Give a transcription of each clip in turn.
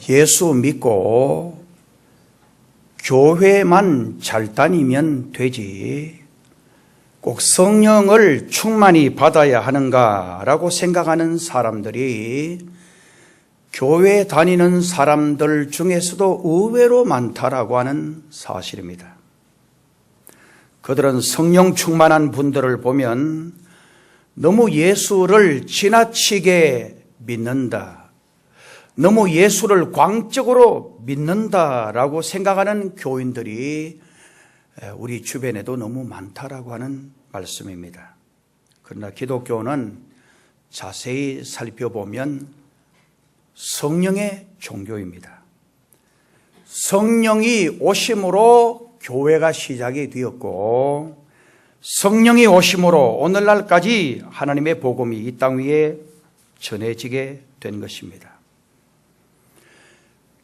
예수 믿고 교회만 잘 다니면 되지 꼭 성령을 충만히 받아야 하는가라고 생각하는 사람들이 교회 다니는 사람들 중에서도 의외로 많다라고 하는 사실입니다. 그들은 성령 충만한 분들을 보면 너무 예수를 지나치게 믿는다, 너무 예수를 광적으로 믿는다라고 생각하는 교인들이 우리 주변에도 너무 많다라고 하는 말씀입니다. 그러나 기독교는 자세히 살펴보면 성령의 종교입니다. 성령이 오심으로 교회가 시작이 되었고, 성령이 오심으로 오늘날까지 하나님의 복음이 이 땅 위에 전해지게 된 것입니다.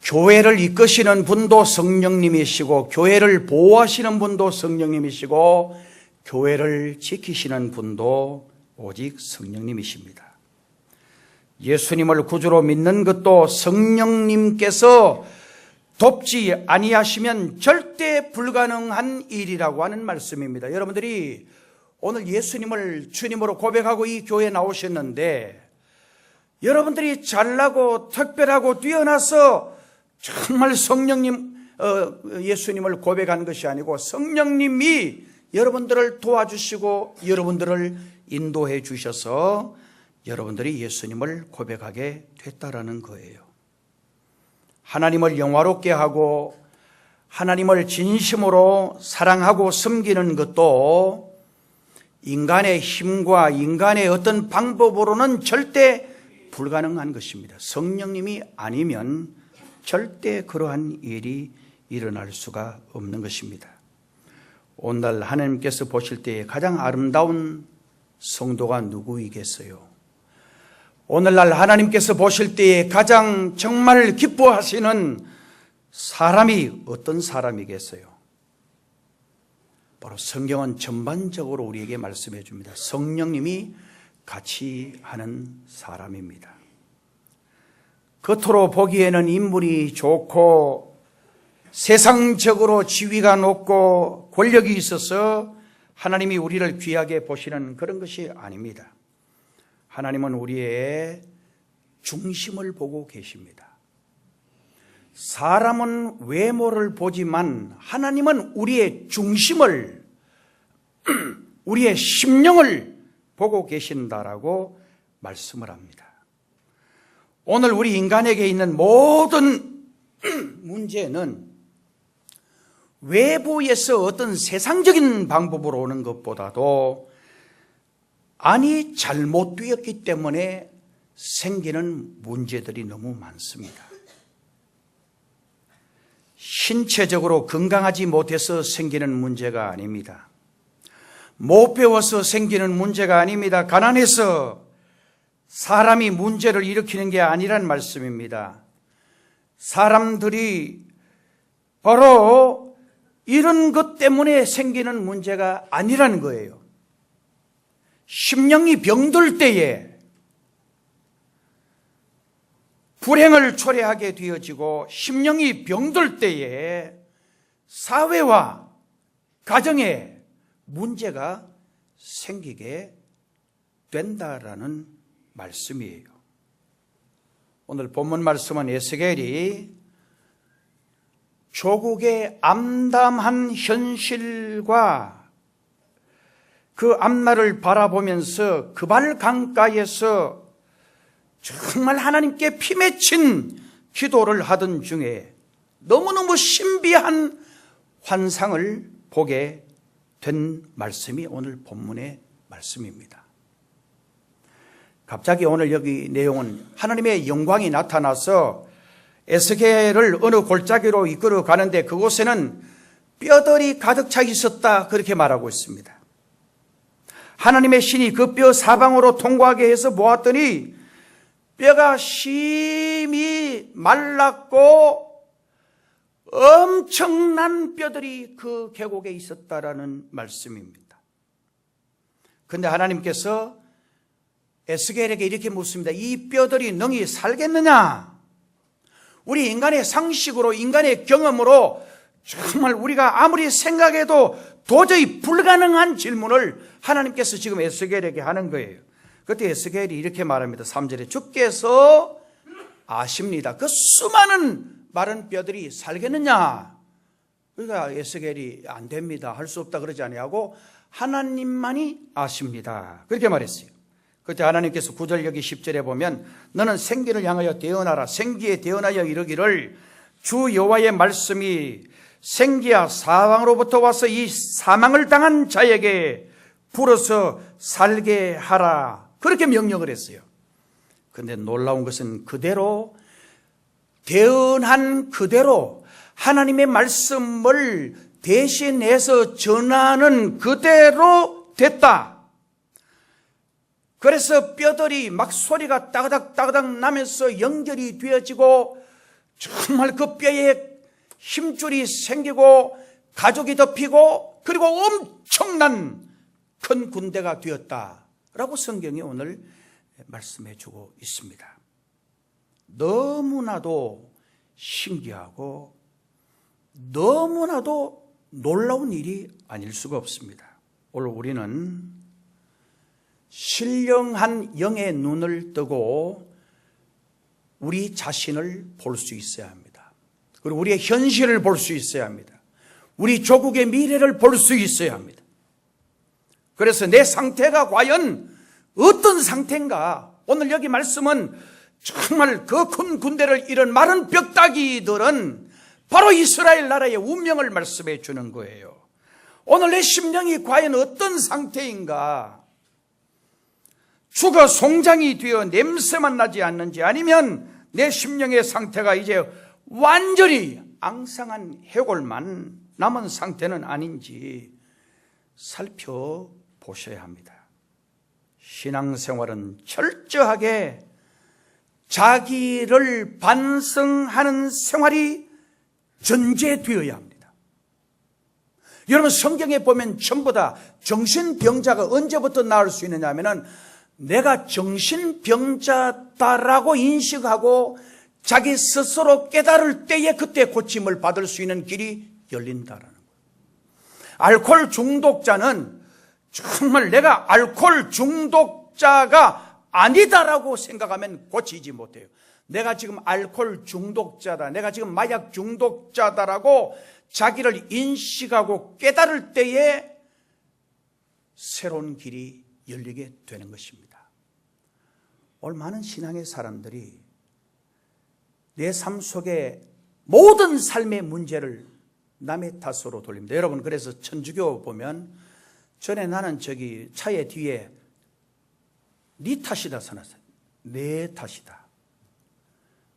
교회를 이끄시는 분도 성령님이시고, 교회를 보호하시는 분도 성령님이시고, 교회를 지키시는 분도 오직 성령님이십니다. 예수님을 구주로 믿는 것도 성령님께서 돕지 아니하시면 절대 불가능한 일이라고 하는 말씀입니다. 여러분들이 오늘 예수님을 주님으로 고백하고 이 교회에 나오셨는데, 여러분들이 잘나고 특별하고 뛰어나서 정말 예수님을 고백한 것이 아니고 성령님이 여러분들을 도와주시고 여러분들을 인도해 주셔서 여러분들이 예수님을 고백하게 됐다라는 거예요. 하나님을 영화롭게 하고 하나님을 진심으로 사랑하고 섬기는 것도 인간의 힘과 인간의 어떤 방법으로는 절대 불가능한 것입니다. 성령님이 아니면 절대 그러한 일이 일어날 수가 없는 것입니다. 오늘날 하나님께서 보실 때에 가장 아름다운 성도가 누구이겠어요? 오늘날 하나님께서 보실 때에 가장 정말 기뻐하시는 사람이 어떤 사람이겠어요? 바로 성경은 전반적으로 우리에게 말씀해 줍니다. 성령님이 같이 하는 사람입니다. 겉으로 보기에는 인물이 좋고 세상적으로 지위가 높고 권력이 있어서 하나님이 우리를 귀하게 보시는 그런 것이 아닙니다. 하나님은 우리의 중심을 보고 계십니다. 사람은 외모를 보지만 하나님은 우리의 중심을, 우리의 심령을 보고 계신다라고 말씀을 합니다. 오늘 우리 인간에게 있는 모든 문제는 외부에서 어떤 세상적인 방법으로 오는 것보다도 안이 잘못되었기 때문에 생기는 문제들이 너무 많습니다. 신체적으로 건강하지 못해서 생기는 문제가 아닙니다. 못 배워서 생기는 문제가 아닙니다. 가난해서 사람이 문제를 일으키는 게 아니란 말씀입니다. 사람들이 바로 이런 것 때문에 생기는 문제가 아니라는 거예요. 심령이 병들 때에 불행을 초래하게 되어지고, 심령이 병들 때에 사회와 가정에 문제가 생기게 된다라는 말씀이에요. 오늘 본문 말씀은 에스겔이 조국의 암담한 현실과 그 앞날을 바라보면서 그발 강가에서 정말 하나님께 피맺힌 기도를 하던 중에 너무너무 신비한 환상을 보게 된 말씀이 오늘 본문의 말씀입니다. 갑자기 오늘 여기 내용은 하나님의 영광이 나타나서 에스겔을 어느 골짜기로 이끌어 가는데 그곳에는 뼈들이 가득 차 있었다, 그렇게 말하고 있습니다. 하나님의 신이 그 뼈 사방으로 통과하게 해서 보았더니 뼈가 심히 말랐고 엄청난 뼈들이 그 계곡에 있었다라는 말씀입니다. 그런데 하나님께서 에스겔에게 이렇게 묻습니다. 이 뼈들이 능히 살겠느냐? 우리 인간의 상식으로, 인간의 경험으로 정말 우리가 아무리 생각해도 도저히 불가능한 질문을 하나님께서 지금 에스겔에게 하는 거예요. 그때 에스겔이 이렇게 말합니다. 3절에 주께서 아십니다. 그 수많은 마른 뼈들이 살겠느냐? 그러니까 에스겔이 안 됩니다, 할 수 없다 그러지 아니하고 하나님만이 아십니다, 그렇게 말했어요. 그때 하나님께서 9절 여기 10절에 보면 너는 생기를 향하여 대언하라. 생기에 대언하여 이르기를 주 여호와의 말씀이 생기야 사망으로부터 와서 이 사망을 당한 자에게 불어서 살게 하라, 그렇게 명령을 했어요. 그런데 놀라운 것은 그대로 대언한 그대로 하나님의 말씀을 대신해서 전하는 그대로 됐다. 그래서 뼈들이 막 소리가 따그닥 따그닥 나면서 연결이 되어지고 정말 그 뼈에 힘줄이 생기고 가죽이 덮이고 그리고 엄청난 큰 군대가 되었다라고 성경이 오늘 말씀해 주고 있습니다. 너무나도 신기하고 너무나도 놀라운 일이 아닐 수가 없습니다. 오늘 우리는 신령한 영의 눈을 뜨고 우리 자신을 볼 수 있어야 합니다. 그리고 우리의 현실을 볼 수 있어야 합니다. 우리 조국의 미래를 볼 수 있어야 합니다. 그래서 내 상태가 과연 어떤 상태인가? 오늘 여기 말씀은 정말 그 큰 군대를 이룬 마른 뼈다귀들은 바로 이스라엘 나라의 운명을 말씀해 주는 거예요. 오늘 내 심령이 과연 어떤 상태인가? 죽어 송장이 되어 냄새만 나지 않는지, 아니면 내 심령의 상태가 이제 완전히 앙상한 해골만 남은 상태는 아닌지 살펴보셔야 합니다. 신앙생활은 철저하게 자기를 반성하는 생활이 전제되어야 합니다. 여러분, 성경에 보면 전부 다 정신병자가 언제부터 나을 수 있느냐 하면은 내가 정신병자다라고 인식하고 자기 스스로 깨달을 때에 그때 고침을 받을 수 있는 길이 열린다라는 거예요. 알코올 중독자는 정말 내가 알코올 중독자가 아니다라고 생각하면 고치지 못해요. 내가 지금 알코올 중독자다, 내가 지금 마약 중독자다라고 자기를 인식하고 깨달을 때에 새로운 길이 열리게 되는 것입니다. 오늘 많은 신앙의 사람들이 내 삶 속에 모든 삶의 문제를 남의 탓으로 돌립니다. 여러분, 그래서 천주교 보면 전에 나는 저기 차의 뒤에 네 탓이다 써놨어요. 내 탓이다.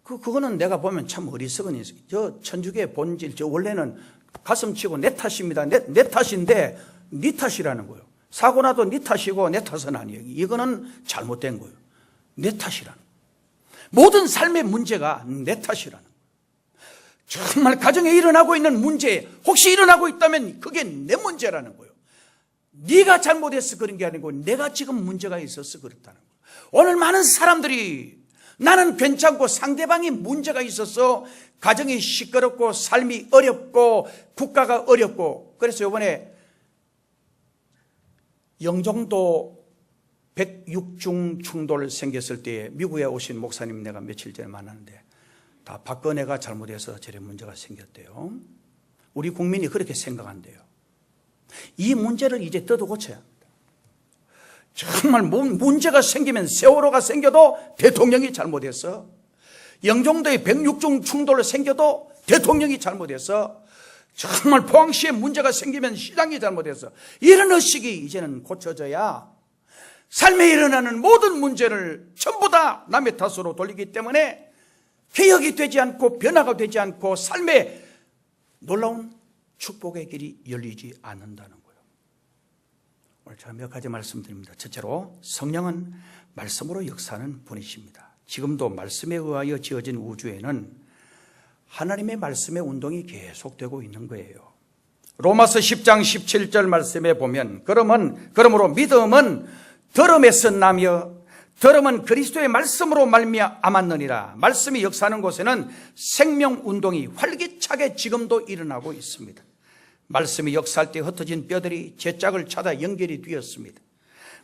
그거는 내가 보면 참 어리석은 인식. 저 천주교의 본질, 저 원래는 가슴 치고 내 탓입니다. 내 탓인데 네 탓이라는 거예요. 사고 나도 네 탓이고 내 탓은 아니에요. 이거는 잘못된 거예요. 내 탓이라는 거예요. 모든 삶의 문제가 내 탓이라는 거예요. 정말 가정에 일어나고 있는 문제, 혹시 일어나고 있다면 그게 내 문제라는 거예요. 네가 잘못해서 그런 게 아니고 내가 지금 문제가 있어서 그렇다는 거예요. 오늘 많은 사람들이 나는 괜찮고 상대방이 문제가 있어서 가정이 시끄럽고 삶이 어렵고 국가가 어렵고, 그래서 이번에 영종도 106중 충돌 생겼을 때에 미국에 오신 목사님 내가 며칠 전에 만났는데 다 박근혜가 잘못해서 저런 문제가 생겼대요. 우리 국민이 그렇게 생각한대요. 이 문제를 이제 뜯어 고쳐야 합니다. 정말 문제가 생기면 세월호가 생겨도 대통령이 잘못해서, 영종도에 106중 충돌 생겨도 대통령이 잘못해서, 정말 포항시에 문제가 생기면 시장이 잘못해서, 이런 의식이 이제는 고쳐져야 삶에 일어나는 모든 문제를 전부 다 남의 탓으로 돌리기 때문에 개혁이 되지 않고 변화가 되지 않고 삶의 놀라운 축복의 길이 열리지 않는다는 거예요. 오늘 제가 몇 가지 말씀드립니다. 첫째로, 성령은 말씀으로 역사하는 분이십니다. 지금도 말씀에 의하여 지어진 우주에는 하나님의 말씀의 운동이 계속되고 있는 거예요. 로마서 10장 17절 말씀에 보면 그러므로 믿음은 들음에서 나며 들음은 그리스도의 말씀으로 말미암았느니라. 말씀이 역사하는 곳에는 생명운동이 활기차게 지금도 일어나고 있습니다. 말씀이 역사할 때 흩어진 뼈들이 제짝을 찾아 연결이 되었습니다.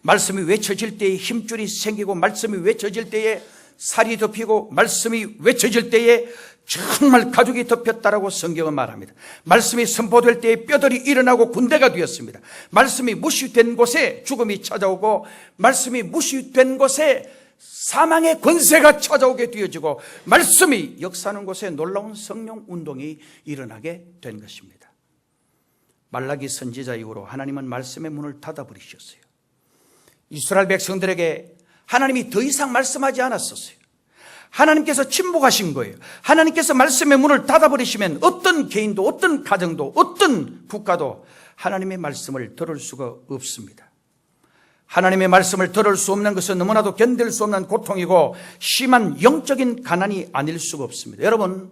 말씀이 외쳐질 때에 힘줄이 생기고, 말씀이 외쳐질 때에 살이 덮이고, 말씀이 외쳐질 때에 정말 가죽이 덮였다라고 성경은 말합니다. 말씀이 선포될 때에 뼈들이 일어나고 군대가 되었습니다. 말씀이 무시된 곳에 죽음이 찾아오고, 말씀이 무시된 곳에 사망의 권세가 찾아오게 되어지고, 말씀이 역사하는 곳에 놀라운 성령 운동이 일어나게 된 것입니다. 말라기 선지자 이후로 하나님은 말씀의 문을 닫아버리셨어요. 이스라엘 백성들에게 하나님이 더 이상 말씀하지 않았었어요. 하나님께서 침묵하신 거예요. 하나님께서 말씀의 문을 닫아버리시면 어떤 개인도, 어떤 가정도, 어떤 국가도 하나님의 말씀을 들을 수가 없습니다. 하나님의 말씀을 들을 수 없는 것은 너무나도 견딜 수 없는 고통이고 심한 영적인 가난이 아닐 수가 없습니다. 여러분,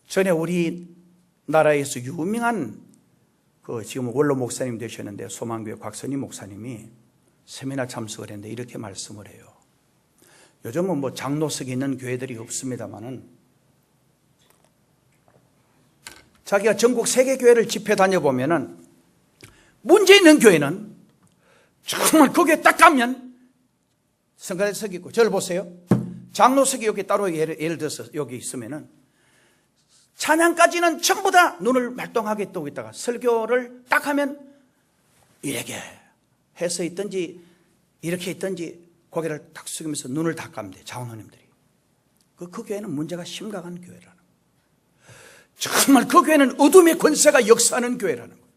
전에 우리나라에서 유명한 지금 원로 목사님 되셨는데, 소망교회 곽선희 목사님이 세미나 참석을 했는데 이렇게 말씀을 해요. 요즘은 장로석이 있는 교회들이 없습니다만은, 자기가 전국 세계 교회를 집회 다녀보면은 문제 있는 교회는 정말 거기에 딱 가면 성가대석이 있고, 저를 보세요. 장로석이 여기 따로 예를 들어서 여기 있으면은 찬양까지는 전부 다 눈을 말똥하게 뜨고 있다가 설교를 딱 하면 이렇게 해서 있든지 이렇게 있든지 고개를 딱 숙이면서 눈을 다 감대, 장로님들이. 그 교회는 문제가 심각한 교회라는 거예요. 정말 그 교회는 어둠의 권세가 역사하는 교회라는 거예요.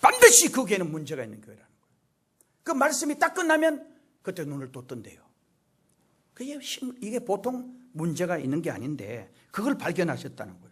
반드시 그 교회는 문제가 있는 교회라는 거예요. 그 말씀이 딱 끝나면 그때 눈을 또 뜬대요. 이게 보통 문제가 있는 게 아닌데 그걸 발견하셨다는 거예요.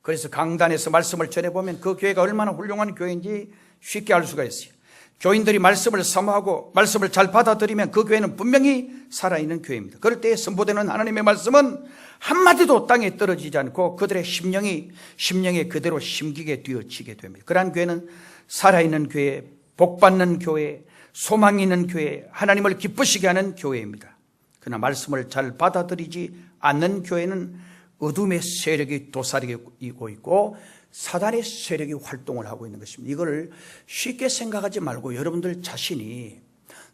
그래서 강단에서 말씀을 전해보면 그 교회가 얼마나 훌륭한 교회인지 쉽게 알 수가 있어요. 교인들이 말씀을 사모하고 말씀을 잘 받아들이면 그 교회는 분명히 살아있는 교회입니다. 그럴 때 선포되는 하나님의 말씀은 한마디도 땅에 떨어지지 않고 그들의 심령에 그대로 심기게 되어지게 됩니다. 그러한 교회는 살아있는 교회, 복받는 교회, 소망이 있는 교회, 하나님을 기쁘시게 하는 교회입니다. 그러나 말씀을 잘 받아들이지 않는 교회는 어둠의 세력이 도사리고 있고 사단의 세력이 활동을 하고 있는 것입니다. 이걸 쉽게 생각하지 말고 여러분들 자신이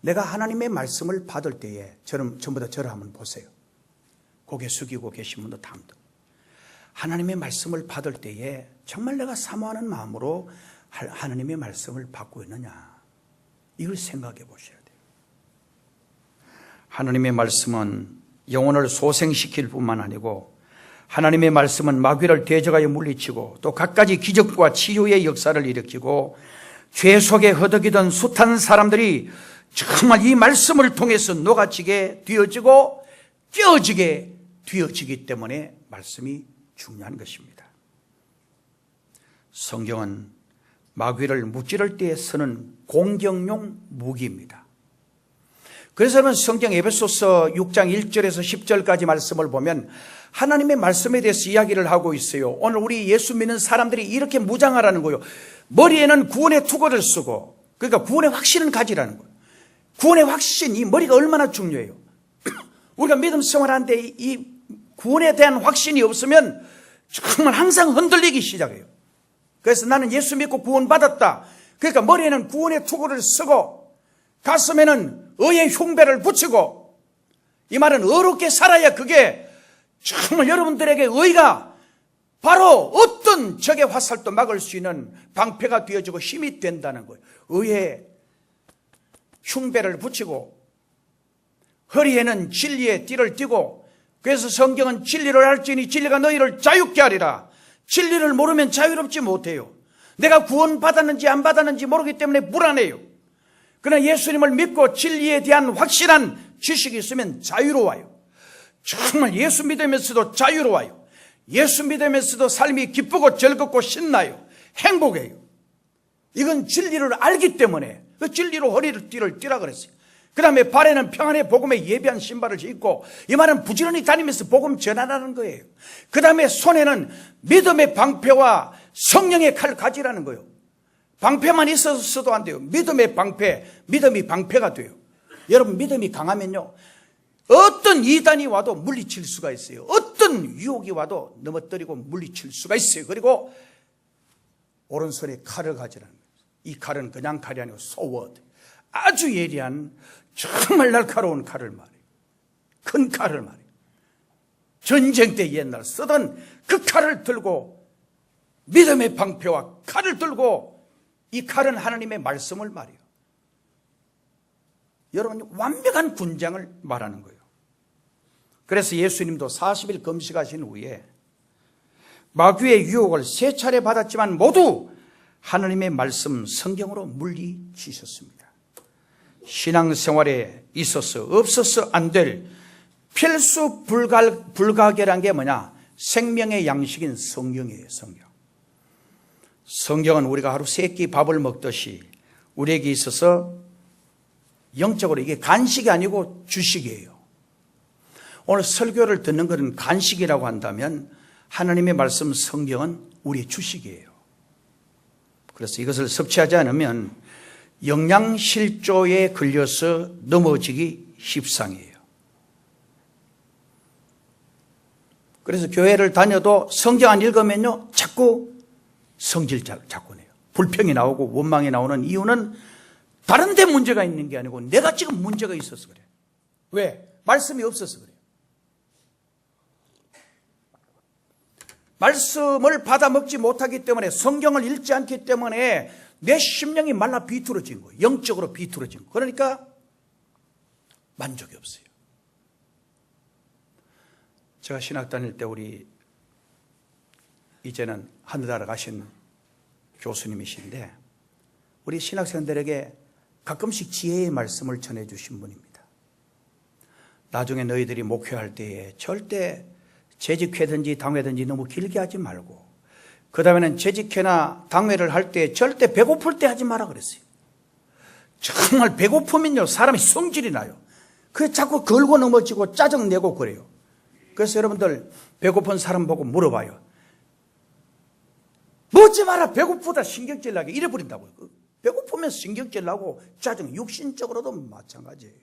내가 하나님의 말씀을 받을 때에 전부 다 저를 한번 보세요. 고개 숙이고 계신 분도 다 합니다. 하나님의 말씀을 받을 때에 정말 내가 사모하는 마음으로 하나님의 말씀을 받고 있느냐, 이걸 생각해 보셔야 돼요. 하나님의 말씀은 영혼을 소생시킬 뿐만 아니고 하나님의 말씀은 마귀를 대적하여 물리치고 또 갖가지 기적과 치유의 역사를 일으키고 죄 속에 허덕이던 숱한 사람들이 정말 이 말씀을 통해서 녹아지게 되어지고 깨어지게 되어지기 때문에 말씀이 중요한 것입니다. 성경은 마귀를 무찌를 때에 쓰는 공격용 무기입니다. 그래서 여러분, 성경 에베소서 6장 1절에서 10절까지 말씀을 보면 하나님의 말씀에 대해서 이야기를 하고 있어요. 오늘 우리 예수 믿는 사람들이 이렇게 무장하라는 거예요. 머리에는 구원의 투구를 쓰고, 그러니까 구원의 확신을 가지라는 거예요. 구원의 확신, 이 머리가 얼마나 중요해요. 우리가 믿음 생활하는데 이 구원에 대한 확신이 없으면 정말 항상 흔들리기 시작해요. 그래서 나는 예수 믿고 구원받았다. 그러니까 머리에는 구원의 투구를 쓰고 가슴에는 의의 흉배를 붙이고, 이 말은 어렵게 살아야 그게 정말 여러분들에게 의가 바로 어떤 적의 화살도 막을 수 있는 방패가 되어지고 힘이 된다는 거예요. 의의 흉배를 붙이고 허리에는 진리의 띠를 띠고, 그래서 성경은 진리를 알지니 진리가 너희를 자유케 하리라. 진리를 모르면 자유롭지 못해요. 내가 구원받았는지 안 받았는지 모르기 때문에 불안해요. 그러나 예수님을 믿고 진리에 대한 확실한 지식이 있으면 자유로워요. 정말 예수 믿으면서도 자유로워요. 예수 믿으면서도 삶이 기쁘고 즐겁고 신나요. 행복해요. 이건 진리를 알기 때문에 그 진리로 허리를 띠라 그랬어요. 그 다음에 발에는 평안의 복음에 예비한 신발을 신고, 이 말은 부지런히 다니면서 복음 전하라는 거예요. 그 다음에 손에는 믿음의 방패와 성령의 칼을 가지라는 거예요. 방패만 있어서도 안 돼요. 믿음의 방패, 믿음이 방패가 돼요. 여러분 믿음이 강하면요, 어떤 이단이 와도 물리칠 수가 있어요. 어떤 유혹이 와도 넘어뜨리고 물리칠 수가 있어요. 그리고 오른손에 칼을 가지라는 거예요. 이 칼은 그냥 칼이 아니고 소워드, 아주 예리한 정말 날카로운 칼을 말해요. 큰 칼을 말해요. 전쟁 때 옛날 쓰던 그 칼을 들고, 믿음의 방패와 칼을 들고, 이 칼은 하나님의 말씀을 말해요. 여러분, 완벽한 군장을 말하는 거예요. 그래서 예수님도 40일 금식하신 후에 마귀의 유혹을 3차례 받았지만 모두 하나님의 말씀 성경으로 물리치셨습니다. 신앙생활에 있어서 없어서 안 될 필수 불가결한 게 뭐냐? 생명의 양식인 성경이에요. 성경은 우리가 하루 3끼 밥을 먹듯이 우리에게 있어서 영적으로 이게 간식이 아니고 주식이에요. 오늘 설교를 듣는 것은 간식이라고 한다면 하나님의 말씀 성경은 우리의 주식이에요. 그래서 이것을 섭취하지 않으면 영양실조에 걸려서 넘어지기 십상이에요. 그래서 교회를 다녀도 성경 안 읽으면요, 자꾸 성질 자꾸 내요. 불평이 나오고 원망이 나오는 이유는 다른 데 문제가 있는 게 아니고 내가 지금 문제가 있어서 그래. 왜? 말씀이 없어서 그래요. 말씀을 받아 먹지 못하기 때문에, 성경을 읽지 않기 때문에 내 심령이 말라 비틀어진 거예요. 영적으로 비틀어진 거예요. 그러니까 만족이 없어요. 제가 신학 다닐 때 우리 이제는 하늘나라 가신 교수님이신데, 우리 신학생들에게 가끔씩 지혜의 말씀을 전해주신 분입니다. 나중에 너희들이 목회할 때에 절대 재직회든지 당회든지 너무 길게 하지 말고, 그 다음에는 재직회나 당회를 할 때 절대 배고플 때 하지 마라 그랬어요. 정말 배고프면요, 사람이 성질이 나요. 그래서 자꾸 걸고 넘어지고 짜증내고 그래요. 그래서 여러분들 배고픈 사람 보고 물어봐요. 먹지 마라, 배고프다, 신경질 나게 이래버린다고요. 배고프면 신경질 나고 짜증, 육신적으로도 마찬가지예요.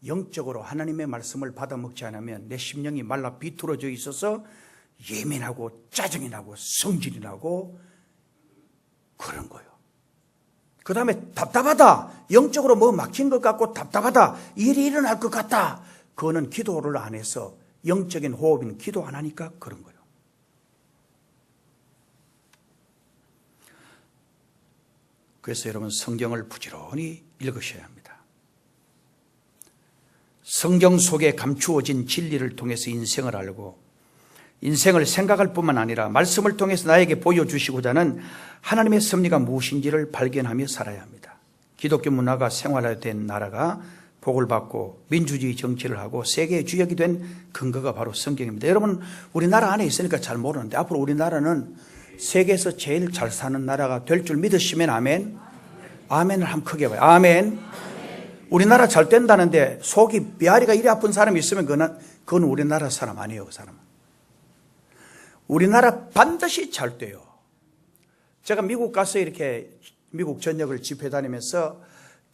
영적으로 하나님의 말씀을 받아 먹지 않으면 내 심령이 말라 비틀어져 있어서 예민하고 짜증이 나고 성질이 나고 그런 거예요. 그 다음에 답답하다, 영적으로 뭐 막힌 것 같고 답답하다, 일이 일어날 것 같다, 그거는 기도를 안 해서, 영적인 호흡인 기도 안 하니까 그런 거예요. 그래서 여러분, 성경을 부지런히 읽으셔야 합니다. 성경 속에 감추어진 진리를 통해서 인생을 알고, 인생을 생각할 뿐만 아니라 말씀을 통해서 나에게 보여주시고자 하는 하나님의 섭리가 무엇인지를 발견하며 살아야 합니다. 기독교 문화가 생활화된 나라가 복을 받고 민주주의 정치를 하고 세계의 주역이 된 근거가 바로 성경입니다. 여러분, 우리나라 안에 있으니까 잘 모르는데 앞으로 우리나라는 세계에서 제일 잘 사는 나라가 될 줄 믿으시면 아멘. 아멘을 한번 크게 봐요. 아멘. 우리나라 잘 된다는데 속이 메아리가 이리 아픈 사람이 있으면 그건 우리나라 사람 아니에요. 그 사람은. 우리나라 반드시 잘 돼요. 제가 미국 가서 이렇게 미국 전역을 집회 다니면서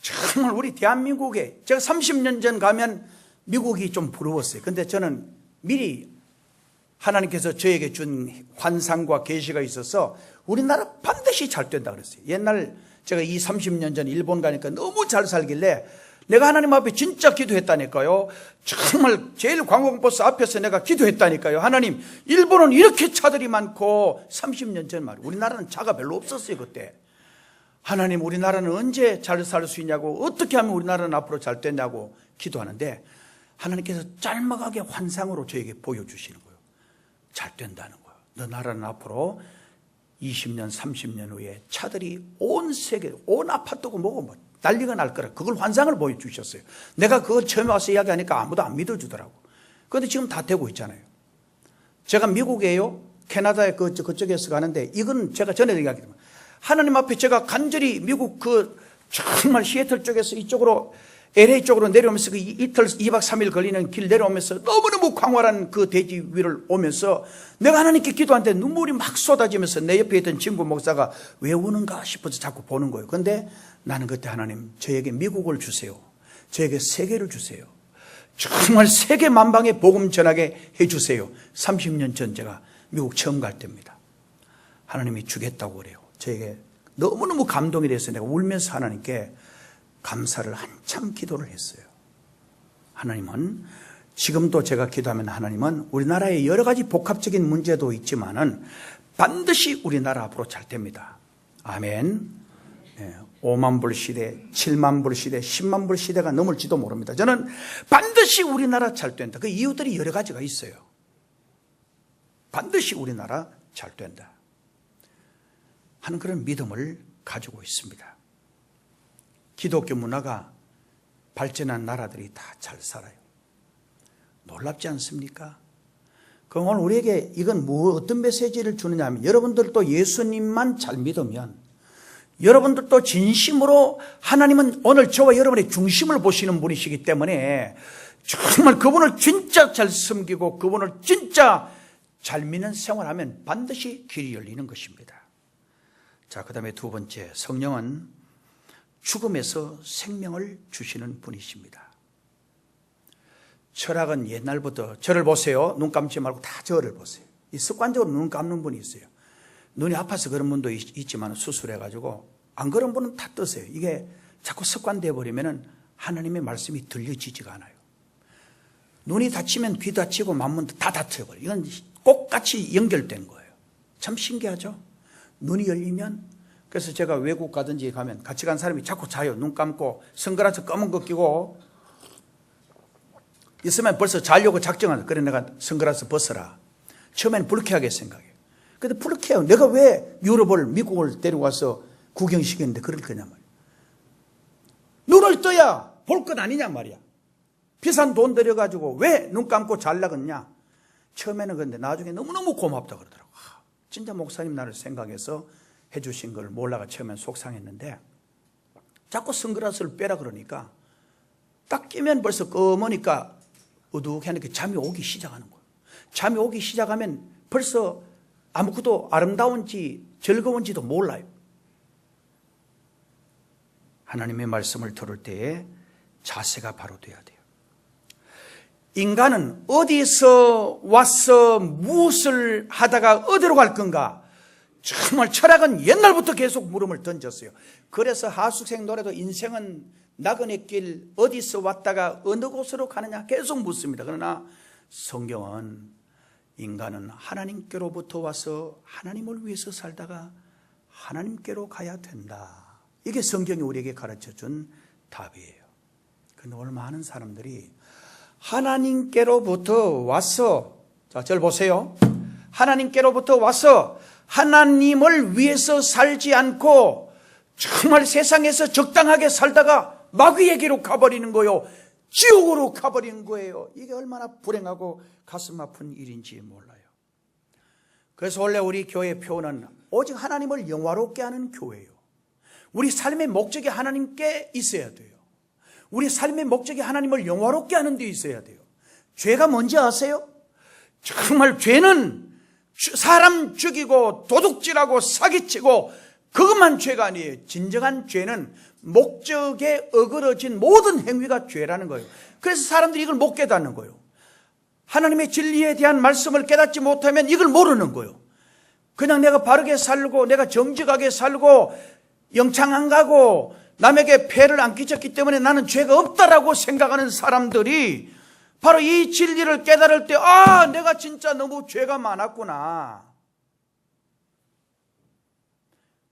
정말 우리 대한민국에, 제가 30년 전 가면 미국이 좀 부러웠어요. 근데 저는 미리 하나님께서 저에게 준 환상과 계시가 있어서 우리나라 반드시 잘 된다 그랬어요. 옛날 제가 30년 전 일본 가니까 너무 잘 살길래 내가 하나님 앞에 진짜 기도했다니까요. 정말 제일 관광버스 앞에서 내가 기도했다니까요. 하나님, 일본은 이렇게 차들이 많고, 30년 전 말이에요. 우리나라는 차가 별로 없었어요 그때. 하나님, 우리나라는 언제 잘 살 수 있냐고, 어떻게 하면 우리나라는 앞으로 잘 되냐고 기도하는데 하나님께서 짤막하게 환상으로 저에게 보여주시는 거예요. 잘 된다는 거예요. 너 나라는 앞으로 20년 30년 후에 차들이 온 세계, 온 아파트고 뭐고 뭐 난리가 날 거라, 그걸 환상을 보여주셨어요. 내가 그거 처음에 와서 이야기하니까 아무도 안 믿어주더라고. 그런데 지금 다 되고 있잖아요. 제가 미국에요, 캐나다에 그쪽에서 가는데, 이건 제가 전에 이야기했지만 하나님 앞에 제가 간절히 미국 정말 시애틀 쪽에서 이쪽으로 LA 쪽으로 내려오면서 그 이틀 2박 3일 걸리는 길 내려오면서 너무너무 광활한 그 대지 위를 오면서 내가 하나님께 기도하는데 눈물이 막 쏟아지면서 내 옆에 있던 친구 목사가 왜 우는가 싶어서 자꾸 보는 거예요. 그런데 나는 그때 하나님, 저에게 미국을 주세요. 저에게 세계를 주세요. 정말 세계 만방에 복음 전하게 해주세요. 30년 전 제가 미국 처음 갈 때입니다. 하나님이 주겠다고 그래요. 저에게 너무너무 감동이 돼서 내가 울면서 하나님께 감사를 한참 기도를 했어요. 하나님은 지금도 제가 기도하면 하나님은 우리나라에 여러 가지 복합적인 문제도 있지만은 반드시 우리나라 앞으로 잘 됩니다. 아멘. 5만 불 시대, 7만 불 시대, 10만 불 시대가 넘을지도 모릅니다. 저는 반드시 우리나라 잘 된다. 그 이유들이 여러 가지가 있어요. 반드시 우리나라 잘 된다 하는 그런 믿음을 가지고 있습니다. 기독교 문화가 발전한 나라들이 다 잘 살아요. 놀랍지 않습니까? 그럼 오늘 우리에게 이건 어떤 메시지를 주느냐 하면, 여러분들도 예수님만 잘 믿으면, 여러분들도 진심으로 하나님은 오늘 저와 여러분의 중심을 보시는 분이시기 때문에 정말 그분을 진짜 잘 섬기고 그분을 진짜 잘 믿는 생활하면 반드시 길이 열리는 것입니다. 자, 그 다음에 두 번째, 성령은 죽음에서 생명을 주시는 분이십니다. 철학은 옛날부터, 저를 보세요. 눈 감지 말고 다 저를 보세요. 이 습관적으로 눈 감는 분이 있어요. 눈이 아파서 그런 분도 있지만 수술해가지고 안 그런 분은 다 뜨세요. 이게 자꾸 습관되어 버리면 하나님의 말씀이 들려지지가 않아요. 눈이 다치면 귀 다치고 만문도 다 다쳐버려요. 이건 꼭 같이 연결된 거예요. 참 신기하죠? 눈이 열리면, 그래서 제가 외국 가든지 가면 같이 간 사람이 자꾸 자요. 눈 감고 선글라스 검은 거 끼고 있으면 벌써 자려고 작정하는. 그래 내가 선글라스 벗어라. 처음에는 불쾌하게 생각해요. 근데 불쾌해요. 내가 왜 유럽을, 미국을 데려와서 구경시켰는데 그럴 거냐 말이야. 눈을 떠야 볼 것 아니냐 말이야. 비싼 돈 들여가지고 왜 눈 감고 잘라겠냐. 처음에는 그런데 나중에 너무너무 고맙다 그러더라고. 진짜 목사님 나를 생각해서 해주신 걸 몰라가 처음엔 속상했는데, 자꾸 선글라스를 빼라 그러니까 딱 끼면 벌써 검으니까 어둑하니까 잠이 오기 시작하는 거예요. 잠이 오기 시작하면 벌써 아무것도 아름다운지 즐거운지도 몰라요. 하나님의 말씀을 들을 때에 자세가 바로 돼야 돼요. 인간은 어디서 와서 무엇을 하다가 어디로 갈 건가? 정말 철학은 옛날부터 계속 물음을 던졌어요. 그래서 하수생 노래도 인생은 나그네 길, 어디서 왔다가 어느 곳으로 가느냐 계속 묻습니다. 그러나 성경은 인간은 하나님께로부터 와서 하나님을 위해서 살다가 하나님께로 가야 된다. 이게 성경이 우리에게 가르쳐준 답이에요. 그런데 오늘 많은 사람들이 하나님께로부터 와서, 자, 저를 보세요. 하나님께로부터 와서 하나님을 위해서 살지 않고 정말 세상에서 적당하게 살다가 마귀에게로 가버리는 거예요. 지옥으로 가버리는 거예요. 이게 얼마나 불행하고 가슴 아픈 일인지 몰라요. 그래서 원래 우리 교회 표어는 오직 하나님을 영화롭게 하는 교회예요. 우리 삶의 목적이 하나님께 있어야 돼요. 우리 삶의 목적이 하나님을 영화롭게 하는 데 있어야 돼요. 죄가 뭔지 아세요? 정말 죄는 사람 죽이고 도둑질하고 사기치고 그것만 죄가 아니에요. 진정한 죄는 목적에 어그러진 모든 행위가 죄라는 거예요. 그래서 사람들이 이걸 못 깨닫는 거예요. 하나님의 진리에 대한 말씀을 깨닫지 못하면 이걸 모르는 거예요. 그냥 내가 바르게 살고 내가 정직하게 살고 영창 안 가고 남에게 폐를 안 끼쳤기 때문에 나는 죄가 없다라고 생각하는 사람들이 바로 이 진리를 깨달을 때, 아, 내가 진짜 너무 죄가 많았구나.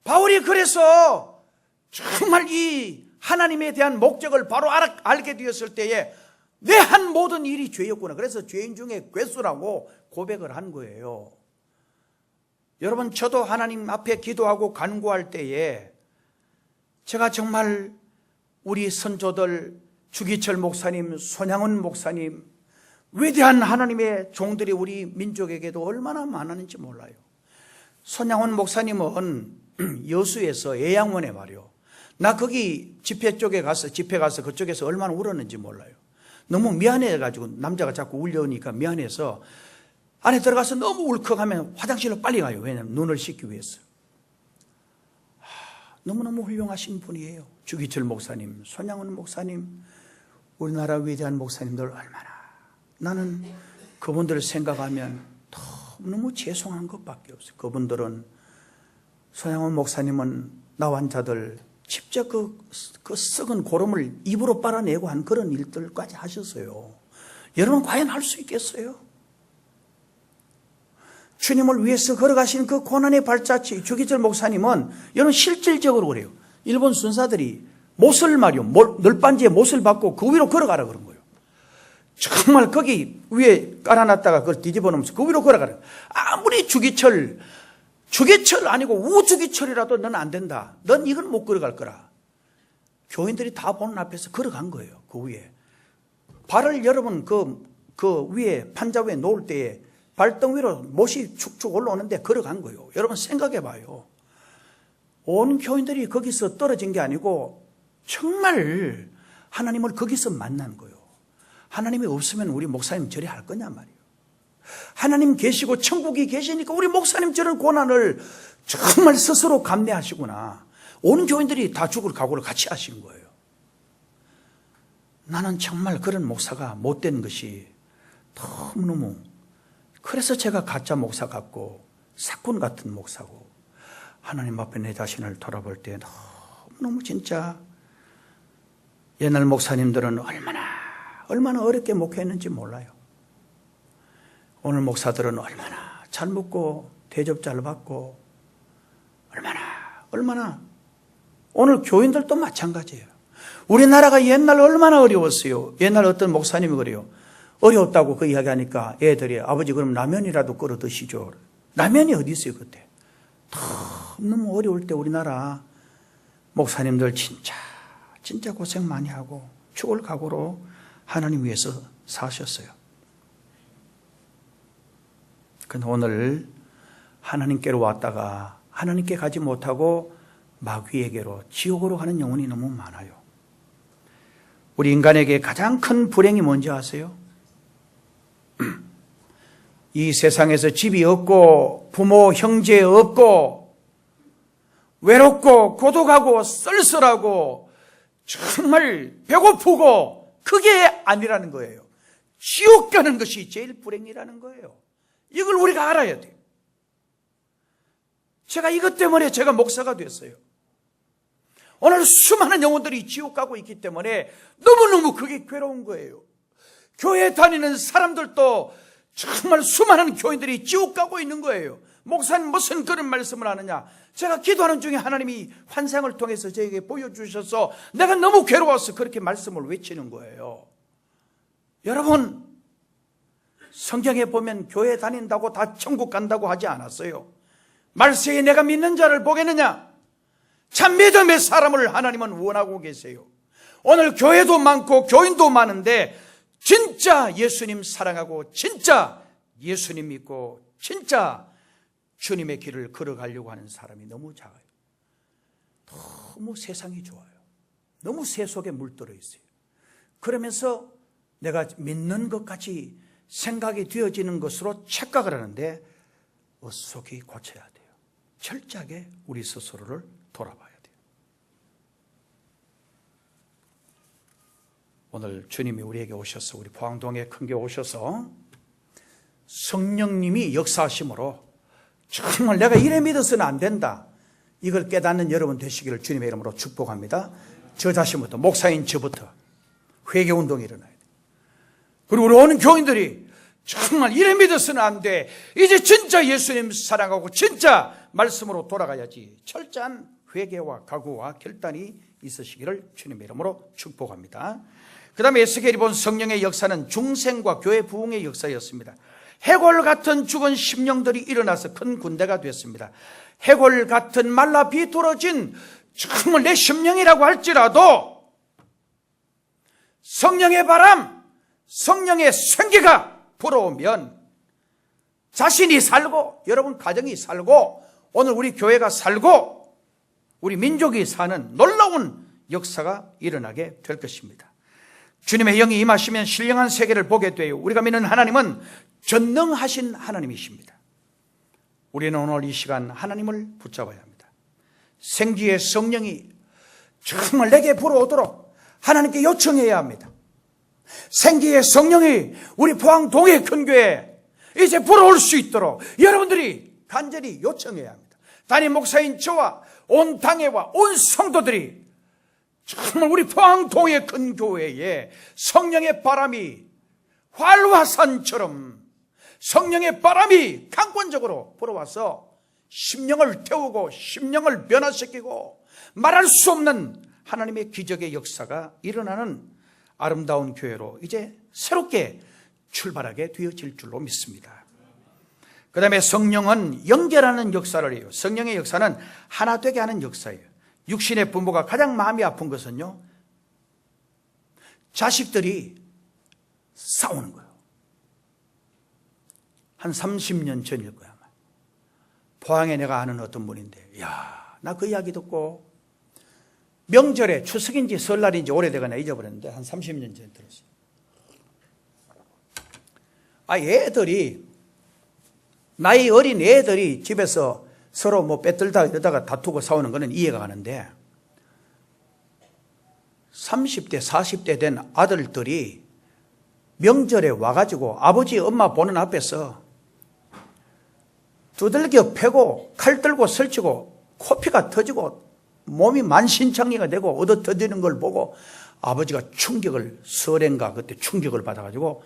바울이 그래서 정말 이 하나님에 대한 목적을 바로 알게 되었을 때에 내 한 모든 일이 죄였구나. 그래서 죄인 중에 괴수라고 고백을 한 거예요. 여러분, 저도 하나님 앞에 기도하고 간구할 때에 제가 정말 우리 선조들 주기철 목사님, 손양원 목사님, 위대한 하나님의 종들이 우리 민족에게도 얼마나 많았는지 몰라요. 손양원 목사님은 여수에서 애양원에 말이요. 나 거기 집회 가서 그쪽에서 얼마나 울었는지 몰라요. 너무 미안해가지고 남자가 자꾸 울려오니까 미안해서 안에 들어가서 너무 울컥하면 화장실로 빨리 가요. 왜냐하면 눈을 씻기 위해서. 너무너무 훌륭하신 분이에요. 주기철 목사님, 손양원 목사님, 우리나라 위대한 목사님들 얼마나, 나는 그분들을 생각하면 너무 죄송한 것밖에 없어요. 그분들은, 손양원 목사님은 나환자들 직접 그 썩은 고름을 입으로 빨아내고 한 그런 일들까지 하셨어요. 여러분 과연 할 수 있겠어요? 주님을 위해서 걸어가신 그 고난의 발자취, 주기철 목사님은 여러분 실질적으로 그래요. 일본 순사들이 못을 말이요, 널빤지에 못을 받고 그 위로 걸어가라 그런 거예요. 정말 거기 위에 깔아놨다가 그걸 뒤집어 놓으면서 그 위로 걸어가라. 아무리 주기철 아니고 우주기철이라도 넌 안 된다. 넌 이건 못 걸어갈 거라. 교인들이 다 보는 앞에서 걸어간 거예요. 그 위에. 발을 여러분 그 위에 판자 위에 놓을 때에 발등 위로 못이 축축 올라오는데 걸어간 거예요. 여러분 생각해 봐요. 온 교인들이 거기서 떨어진 게 아니고 정말 하나님을 거기서 만난 거예요. 하나님이 없으면 우리 목사님 저리 할 거냐 말이에요. 하나님 계시고 천국이 계시니까 우리 목사님 저런 고난을 정말 스스로 감내하시구나. 온 교인들이 다 죽을 각오를 같이 하신 거예요. 나는 정말 그런 목사가 못된 것이 너무너무, 그래서 제가 가짜 목사 같고 사꾼 같은 목사고, 하나님 앞에 내 자신을 돌아볼 때 너무너무 진짜 옛날 목사님들은 얼마나 어렵게 목회했는지 몰라요. 오늘 목사들은 얼마나 잘 묻고 대접 잘 받고 얼마나 오늘 교인들도 마찬가지예요. 우리나라가 옛날 얼마나 어려웠어요. 옛날 어떤 목사님이 그래요. 어려웠다고 그 이야기하니까 애들이 아버지 그럼 라면이라도 끓여 드시죠. 라면이 어디 있어요 그때. 너무 어려울 때 우리나라 목사님들 진짜 고생 많이 하고 죽을 각오로 하나님 위해서 사셨어요. 근데 오늘 하나님께로 왔다가 하나님께 가지 못하고 마귀에게로, 지옥으로 가는 영혼이 너무 많아요. 우리 인간에게 가장 큰 불행이 뭔지 아세요? 이 세상에서 집이 없고 부모 형제 없고 외롭고 고독하고 쓸쓸하고 정말 배고프고 그게 아니라는 거예요. 지옥 가는 것이 제일 불행이라는 거예요. 이걸 우리가 알아야 돼요. 제가 이것 때문에 제가 목사가 됐어요. 오늘 수많은 영혼들이 지옥 가고 있기 때문에 너무너무 그게 괴로운 거예요. 교회 다니는 사람들도 정말 수많은 교인들이 지옥 가고 있는 거예요. 목사님 무슨 그런 말씀을 하느냐. 제가 기도하는 중에 하나님이 환상을 통해서 저에게 보여주셔서 내가 너무 괴로워서 그렇게 말씀을 외치는 거예요. 여러분, 성경에 보면 교회 다닌다고 다 천국 간다고 하지 않았어요. 말세에 내가 믿는 자를 보겠느냐. 참 믿음의 사람을 하나님은 원하고 계세요. 오늘 교회도 많고 교인도 많은데 진짜 예수님 사랑하고 진짜 예수님 믿고 진짜 주님의 길을 걸어가려고 하는 사람이 너무 작아요. 너무 세상이 좋아요. 너무 세속에 물들어 있어요. 그러면서 내가 믿는 것까지 생각이 되어지는 것으로 착각을 하는데 어속히 고쳐야 돼요. 철저하게 우리 스스로를 돌아봐야 돼요. 오늘 주님이 우리에게 오셔서, 우리 포항동에 큰 교회 오셔서 성령님이 역사하심으로 정말 내가 이래 믿어서는 안 된다, 이걸 깨닫는 여러분 되시기를 주님의 이름으로 축복합니다. 저 자신부터, 목사인 저부터 회개운동이 일어나야 돼요. 그리고 우리 오는 교인들이 정말 이래 믿어서는 안 돼, 이제 진짜 예수님 사랑하고 진짜 말씀으로 돌아가야지, 철저한 회개와 각오와 결단이 있으시기를 주님의 이름으로 축복합니다. 그 다음에 에스겔이 본 성령의 역사는 중생과 교회 부흥의 역사였습니다. 해골 같은 죽은 심령들이 일어나서 큰 군대가 됐습니다. 해골 같은 말라 비뚤어진 정말 내 심령이라고 할지라도 성령의 바람, 성령의 생기가 불어오면 자신이 살고 여러분 가정이 살고 오늘 우리 교회가 살고 우리 민족이 사는 놀라운 역사가 일어나게 될 것입니다. 주님의 영이 임하시면 신령한 세계를 보게 돼요. 우리가 믿는 하나님은 전능하신 하나님이십니다. 우리는 오늘 이 시간 하나님을 붙잡아야 합니다. 생기의 성령이 정말 내게 불어오도록 하나님께 요청해야 합니다. 생기의 성령이 우리 포항동의 큰 교회에 이제 불어올 수 있도록 여러분들이 간절히 요청해야 합니다. 담임 목사인 저와 온 당회와 온 성도들이 정말 우리 포항동의 큰 교회에 성령의 바람이 활화산처럼 성령의 바람이 강권적으로 불어와서 심령을 태우고 심령을 변화시키고 말할 수 없는 하나님의 기적의 역사가 일어나는 아름다운 교회로 이제 새롭게 출발하게 되어질 줄로 믿습니다. 그 다음에 성령은 연결하는 역사를 해요. 성령의 역사는 하나 되게 하는 역사예요. 육신의 부모가 가장 마음이 아픈 것은요, 자식들이 싸우는 거예요. 한 30년 전일 거야. 포항에 내가 아는 어떤 분인데, 나 그 이야기 듣고 명절에 추석인지 설날인지 오래되거나 잊어버렸는데 한 30년 전에 들었어요. 애들이, 나이 어린 애들이 집에서 서로 뭐 빼들다 이러다가 다투고 싸우는 거는 이해가 가는데 30대, 40대 된 아들들이 명절에 와가지고 아버지, 엄마 보는 앞에서 두들겨 패고 칼 들고 설치고 코피가 터지고 몸이 만신창이가 되고 얻어 터지는 걸 보고 아버지가 설엔가 그때 충격을 받아가지고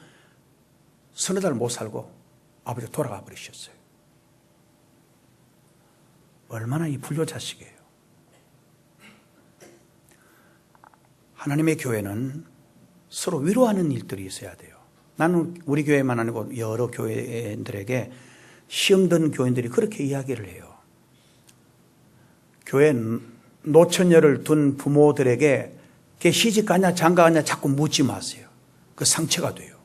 서너 달 못 살고 아버지가 돌아가 버리셨어요. 얼마나 이 불효자식이에요. 하나님의 교회는 서로 위로하는 일들이 있어야 돼요. 나는 우리 교회만 아니고 여러 교회들에게 시험 든 교인들이 그렇게 이야기를 해요. 교회 노처녀를 둔 부모들에게 걔 시집 가냐 장가 가냐 자꾸 묻지 마세요. 그 상처가 돼요.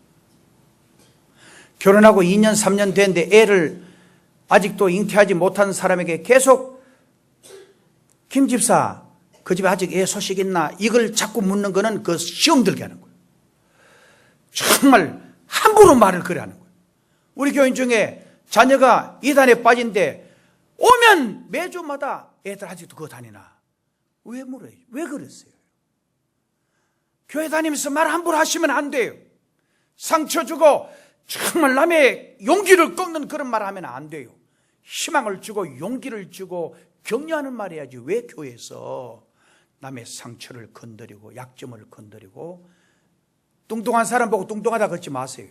결혼하고 2년 3년 됐는데 애를 아직도 잉태하지 못한 사람에게 계속 김 집사 그 집에 아직 애 소식 있나 이걸 자꾸 묻는 거는 그 시험 들게 하는 거예요. 정말 함부로 말을 그래 하는 거예요. 우리 교인 중에 자녀가 이단에 빠진데 오면 매주마다 애들 아직도 그거 다니나 왜 물어요? 왜 그랬어요? 교회 다니면서 말 함부로 하시면 안 돼요. 상처 주고 정말 남의 용기를 꺾는 그런 말 하면 안 돼요. 희망을 주고 용기를 주고 격려하는 말 해야지. 왜 교회에서 남의 상처를 건드리고 약점을 건드리고 뚱뚱한 사람 보고 뚱뚱하다 그러지 마세요.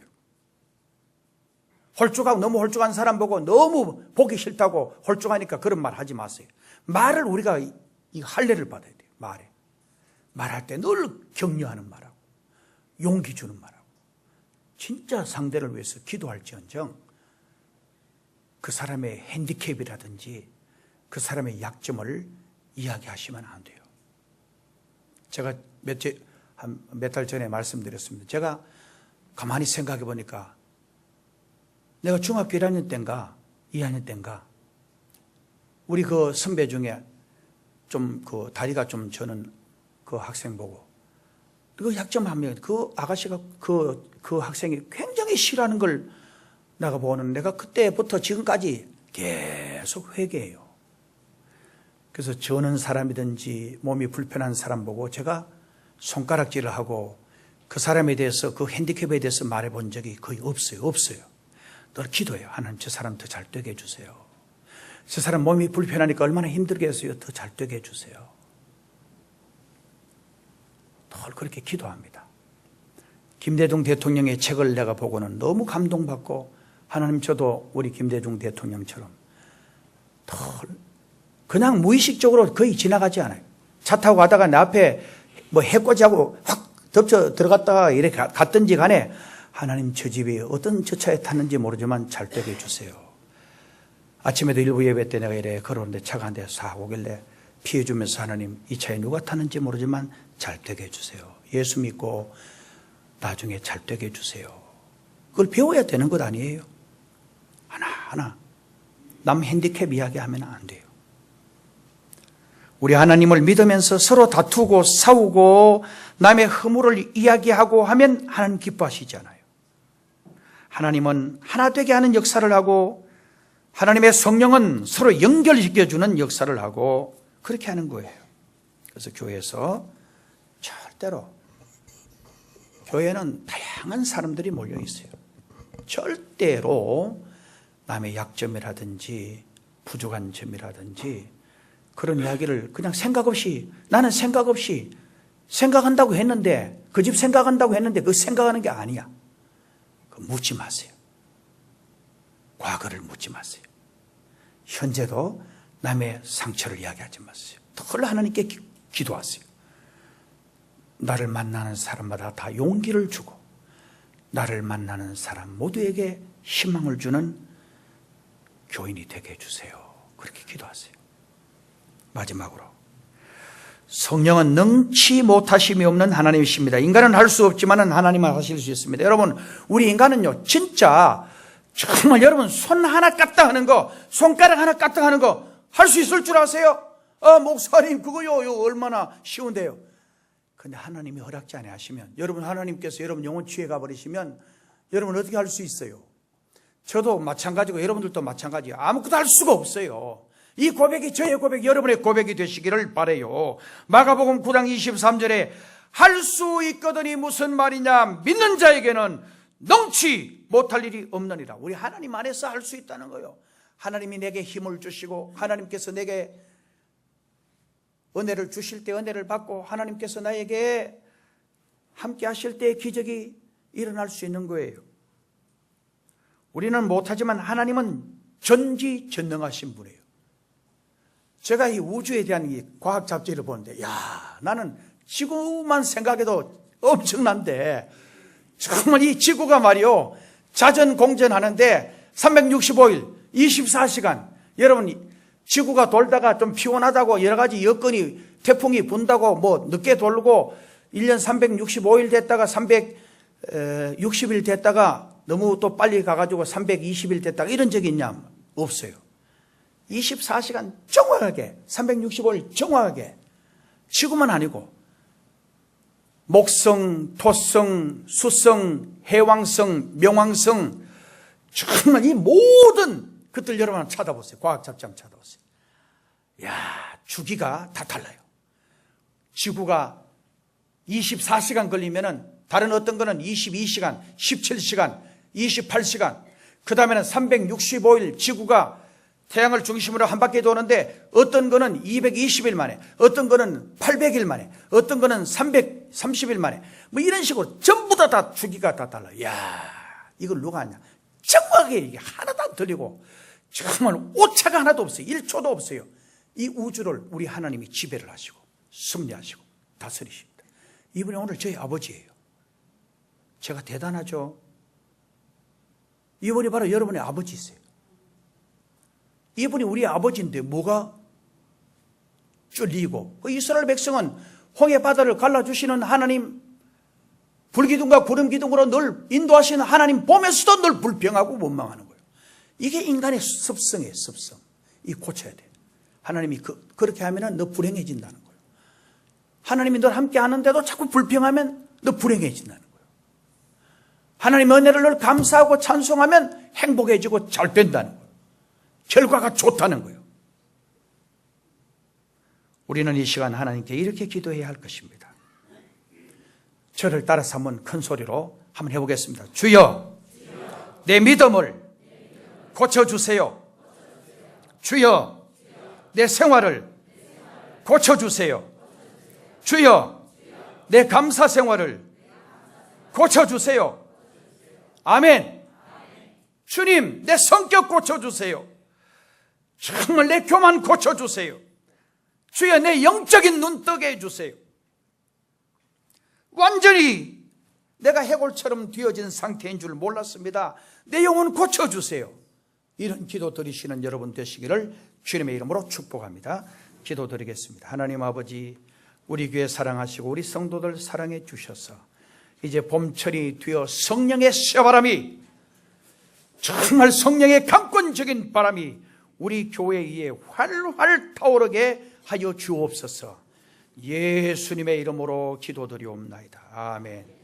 홀쭉하고 너무 홀쭉한 사람 보고 너무 보기 싫다고 홀쭉하니까 그런 말 하지 마세요. 말을 우리가 이 할례를 받아야 돼요. 말할 때 늘 격려하는 말하고 용기 주는 말하고 진짜 상대를 위해서 기도할지언정 그 사람의 핸디캡이라든지 그 사람의 약점을 이야기하시면 안 돼요. 제가 몇 달 전에 말씀드렸습니다. 제가 가만히 생각해 보니까 내가 중학교 1학년 때인가 2학년 때인가 우리 그 선배 중에 좀 그 다리가 좀 저는 그 학생 보고 그 약점 한 명, 그 아가씨가 그 학생이 굉장히 싫어하는 걸 내가 보는 내가 그때부터 지금까지 계속 회개해요. 그래서 저는 사람이든지 몸이 불편한 사람 보고 제가 손가락질을 하고 그 사람에 대해서 그 핸디캡에 대해서 말해본 적이 거의 없어요. 늘 기도해요. 하나님 저 사람 더 잘 되게 해주세요. 저 사람 몸이 불편하니까 얼마나 힘들겠어요. 더 잘 되게 해주세요. 늘 그렇게 기도합니다. 김대중 대통령의 책을 내가 보고는 너무 감동받고 하나님 저도 우리 김대중 대통령처럼 늘 그냥 무의식적으로 거의 지나가지 않아요. 차 타고 가다가 내 앞에 뭐 해코지하고 확 덮쳐 들어갔다가 이렇게 갔든지 간에 하나님 저 집이 어떤 저 차에 탔는지 모르지만 잘 되게 해주세요. 아침에도 일부 예배 때 내가 이래 걸어오는데 차가 한 대 싹 오길래 피해주면서 하나님 이 차에 누가 탔는지 모르지만 잘 되게 해주세요. 예수 믿고 나중에 잘 되게 해주세요. 그걸 배워야 되는 것 아니에요. 하나하나 남 핸디캡 이야기하면 안 돼요. 우리 하나님을 믿으면서 서로 다투고 싸우고 남의 허물을 이야기하고 하면 하나님 기뻐하시잖아요. 하나님은 하나 되게 하는 역사를 하고 하나님의 성령은 서로 연결시켜주는 역사를 하고 그렇게 하는 거예요. 그래서 교회에서 절대로 교회는 다양한 사람들이 몰려 있어요. 절대로 남의 약점이라든지 부족한 점이라든지 그런 이야기를 그냥 생각 없이, 나는 생각 없이 생각한다고 했는데, 그 집 생각한다고 했는데 그 생각하는 게 아니야. 묻지 마세요. 과거를 묻지 마세요. 현재도 남의 상처를 이야기하지 마세요. 늘 하나님께 기도하세요. 나를 만나는 사람마다 다 용기를 주고 나를 만나는 사람 모두에게 희망을 주는 교인이 되게 해주세요. 그렇게 기도하세요. 마지막으로, 성령은 능치 못하심이 없는 하나님이십니다. 인간은 할 수 없지만 하나님은 하실 수 있습니다. 여러분, 우리 인간은요, 진짜 정말 여러분 손 하나 까딱 하는 거, 손가락 하나 까딱 하는 거 할 수 있을 줄 아세요? 목사님 그거요 얼마나 쉬운데요. 근데 하나님이 허락지 않아 하시면, 여러분 하나님께서 여러분 영혼 취해 가버리시면 여러분 어떻게 할 수 있어요? 저도 마찬가지고 여러분들도 마찬가지예요. 아무것도 할 수가 없어요. 이 고백이 저의 고백이 여러분의 고백이 되시기를 바라요. 마가복음 9장 23절에 할 수 있거든이 무슨 말이냐, 믿는 자에게는 능치 못할 일이 없느니라. 우리 하나님 안에서 할 수 있다는 거예요. 하나님이 내게 힘을 주시고 하나님께서 내게 은혜를 주실 때 은혜를 받고 하나님께서 나에게 함께 하실 때 기적이 일어날 수 있는 거예요. 우리는 못하지만 하나님은 전지전능하신 분이에요. 제가 이 우주에 대한 이 과학 잡지를 보는데, 나는 지구만 생각해도 엄청난데, 정말 이 지구가 말이요, 자전공전하는데 365일 24시간, 여러분 지구가 돌다가 좀 피곤하다고 여러 가지 여건이, 태풍이 분다고 뭐 늦게 돌고 1년 365일 됐다가 360일 됐다가 너무 또 빨리 가가지고 320일 됐다가 이런 적이 있냐? 없어요. 24시간 정확하게, 365일 정확하게, 지구만 아니고 목성, 토성, 수성, 해왕성, 명왕성, 정말 이 모든 것들 여러분 찾아보세요. 과학 잡지 한번 찾아보세요. 주기가 다 달라요. 지구가 24시간 걸리면은 다른 어떤 거는 22시간, 17시간, 28시간, 그 다음에는 365일 지구가 태양을 중심으로 한 바퀴 도는데 어떤 거는 220일 만에, 어떤 거는 800일 만에, 어떤 거는 330일 만에, 뭐 이런 식으로 전부 다 주기가 다 달라요. 이걸 누가 하냐? 정확하게 이게 하나도 안 틀리고 정말 오차가 하나도 없어요. 1초도 없어요. 이 우주를 우리 하나님이 지배를 하시고 승리하시고 다스리십니다. 이분이 오늘 저희 아버지예요. 제가 대단하죠? 이분이 바로 여러분의 아버지세요. 이분이 우리 아버지인데 뭐가 쫄리고, 이스라엘 백성은 홍해 바다를 갈라주시는 하나님, 불기둥과 구름기둥으로 늘 인도하시는 하나님 보면서도 늘 불평하고 원망하는 거예요. 이게 인간의 습성이에요. 습성. 이 고쳐야 돼. 하나님이 그렇게 하면 너 불행해진다는 거예요. 하나님이 널 함께 하는데도 자꾸 불평하면 너 불행해진다는 거예요. 하나님의 은혜를 늘 감사하고 찬송하면 행복해지고 잘 된다는 거예요. 결과가 좋다는 거예요. 우리는 이 시간 하나님께 이렇게 기도해야 할 것입니다. 저를 따라서 한번 큰 소리로 한번 해보겠습니다. 주여, 내 믿음을 고쳐주세요. 주여, 내 생활을 고쳐주세요. 주여, 내 감사 생활을 고쳐주세요. 아멘. 주님, 내 성격 고쳐주세요. 정말 내 교만 고쳐주세요. 주여, 내 영적인 눈 뜨게 해주세요. 완전히 내가 해골처럼 뒤어진 상태인 줄 몰랐습니다. 내 영혼 고쳐주세요. 이런 기도 드리시는 여러분 되시기를 주님의 이름으로 축복합니다. 기도 드리겠습니다. 하나님 아버지, 우리 교회 사랑하시고 우리 성도들 사랑해 주셔서 이제 봄철이 되어 성령의 쇠바람이, 정말 성령의 강권적인 바람이 우리 교회에 활활 타오르게 하여 주옵소서. 예수님의 이름으로 기도드리옵나이다. 아멘.